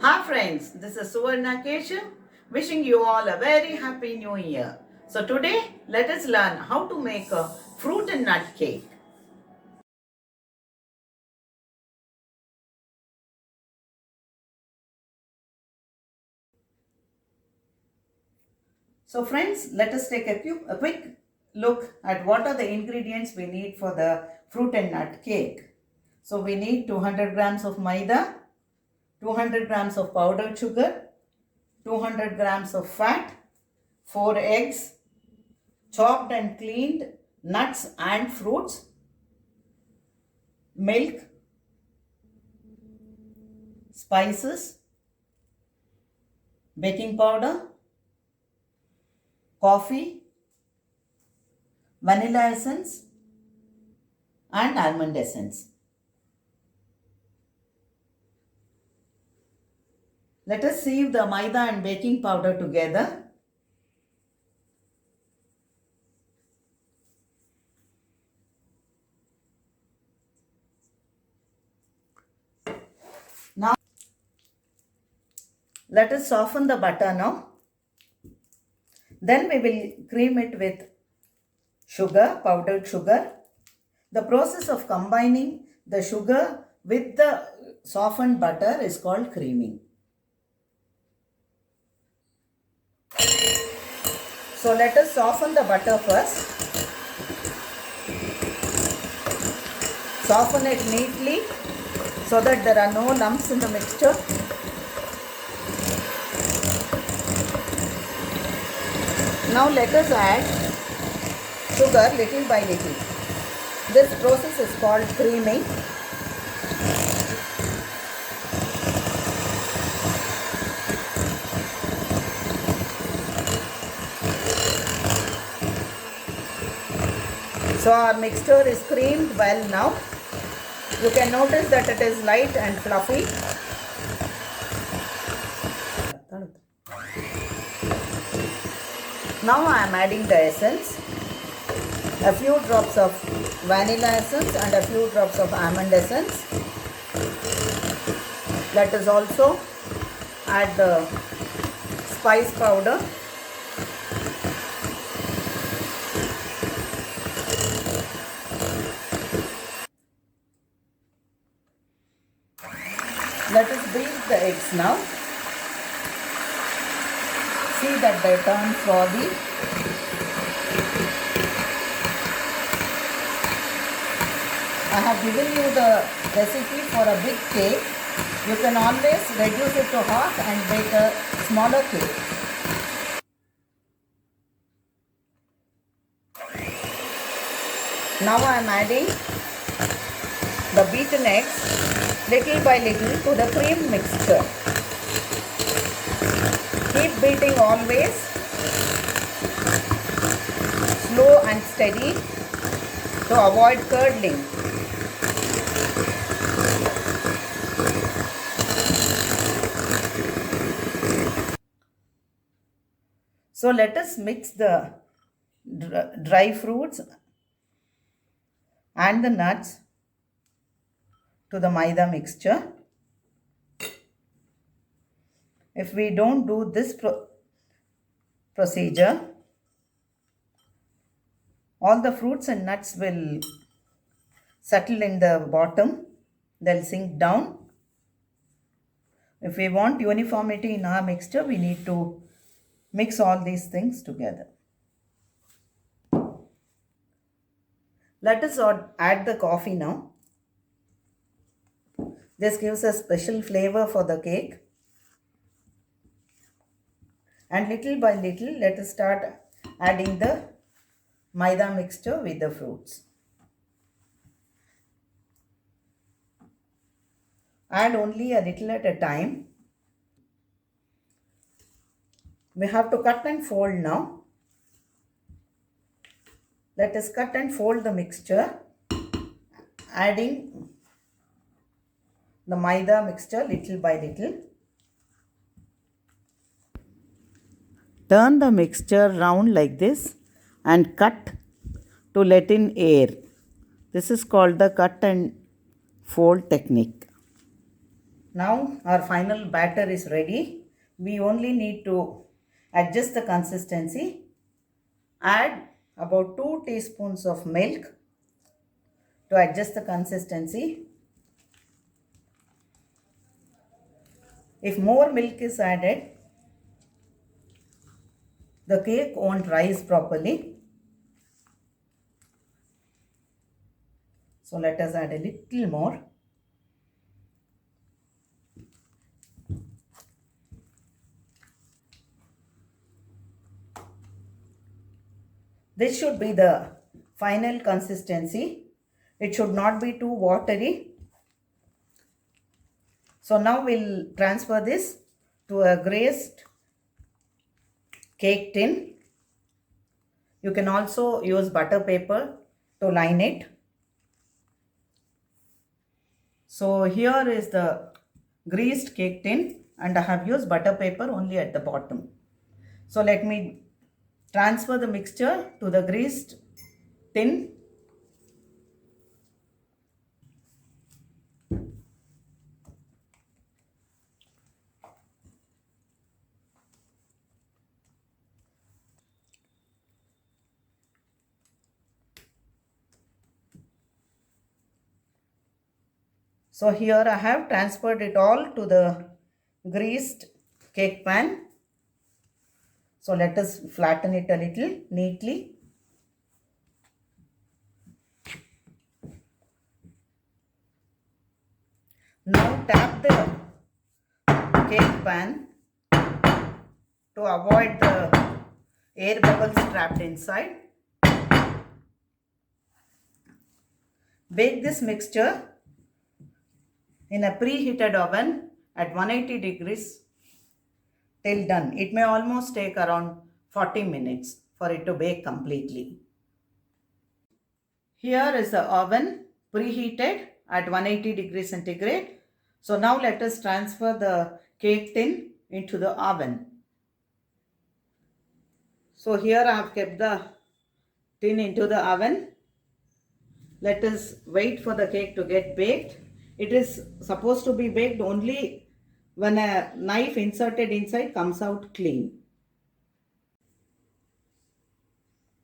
Hi friends, this is Suvarna Keshav wishing you all a very happy new year. So today let us learn how to make a fruit and nut cake. So friends, let us take a quick look at what are the ingredients we need for the fruit and nut cake. So we need 200 grams of maida, 200 grams of powdered sugar, 200 grams of fat, 4 eggs, chopped and cleaned nuts and fruits, milk, spices, baking powder, coffee, vanilla essence, and almond essence. Let us sieve the maida and baking powder together. Now, let us soften the butter now. Then we will cream it with sugar, powdered sugar. The process of combining the sugar with the softened butter is called creaming. So let us soften the butter first. Soften it neatly so that there are no lumps in the mixture. Now let us add sugar little by little. This process is called creaming. So our mixture is creamed well now. You can notice that it is light and fluffy. Now I am adding the essence. A few drops of vanilla essence and a few drops of almond essence. Let us also add the spice powder. Let us beat the eggs now. See that they turn frothy. I have given you the recipe for a big cake. You can always reduce it to half and bake a smaller cake. Now I am adding the beaten eggs little by little to the cream mixture. Keep beating always, slow and steady to avoid curdling. So let us mix the dry fruits and the nuts to the maida mixture. If we don't do this procedure, all the fruits and nuts will settle in the bottom. They'll sink down. If we want uniformity in our mixture, we need to mix all these things together. Let us add the coffee now. This gives a special flavor for the cake. And little by little, let us start adding the maida mixture with the fruits. Add only a little at a time. We have to cut and fold now. Let us cut and fold the mixture, adding the maida mixture little by little. Turn the mixture round like this and cut to let in air. This is called the cut and fold technique. Now our final batter is ready. We only need to adjust the consistency. Add about 2 teaspoons of milk to adjust the consistency. If more milk is added, the cake won't rise properly. So let us add a little more. This should be the final consistency. It should not be too watery. So now we'll transfer this to a glazed cake tin. You can also use butter paper to line it. So here is the greased cake tin and I have used butter paper only at the bottom. So let me transfer the mixture to the greased tin. So here I have transferred it all to the greased cake pan. So let us flatten it a little neatly. Now tap the cake pan to avoid the air bubbles trapped inside. Bake this mixture in a preheated oven at 180 degrees till done. It may almost take around 40 minutes for it to bake completely. Here is the oven preheated at 180 degrees centigrade. So now let us transfer the cake tin into the oven. So here I have kept the tin into the oven. Let us wait for the cake to get baked. It is supposed to be baked only when a knife inserted inside comes out clean.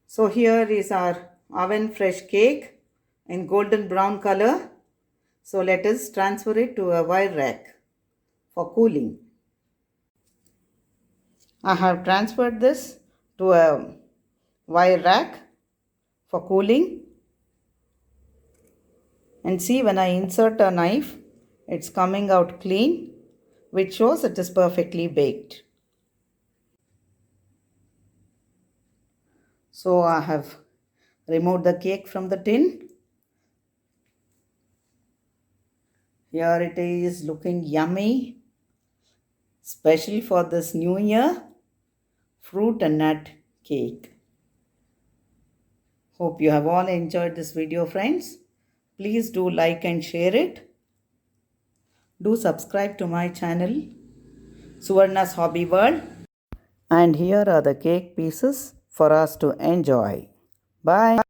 So here is our oven fresh cake in golden brown color. So let us transfer it to a wire rack for cooling. I have transferred this to a wire rack for cooling. And see, when I insert a knife, it's coming out clean, which shows it is perfectly baked. So I have removed the cake from the tin. Here it is looking yummy, special for this new year, fruit and nut cake. Hope you have all enjoyed this video, friends. Please do like and share it. Do subscribe to my channel, Suvarna's Hobby World. And here are the cake pieces for us to enjoy. Bye.